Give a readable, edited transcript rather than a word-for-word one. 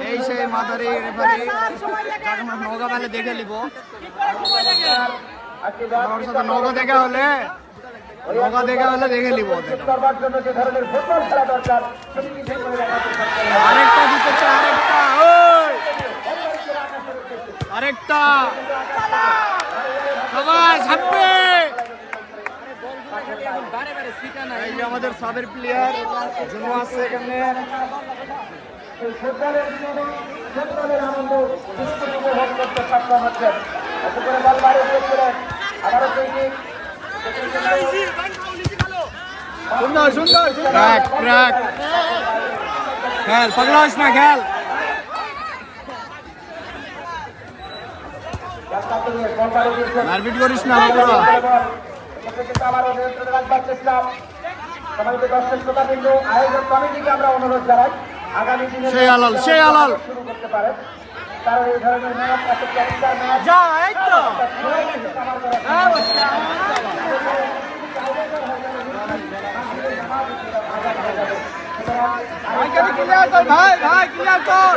এই সেই মাদারি রেফারি নৌকা বেলে দেখে নিব নৌকা দেখা হলে দেখে নিব আরেকটা দিতেছে আরেকটা সবাই ছাপবে এই যে আমাদের সাবের প্লেয়ার জন্য আছে এখানে সুন্দর সুন্দর খেল পাগলাস না খেল মারপিট করিস না আমরা অনুরোধ জানাই আগামী দিনে সেই আলাল শুরু করতে পারে কারণ এই ধরনের ম্যাচ এত চমৎকার ম্যাচ যা এই তো ভাই ক্লিয়ার কর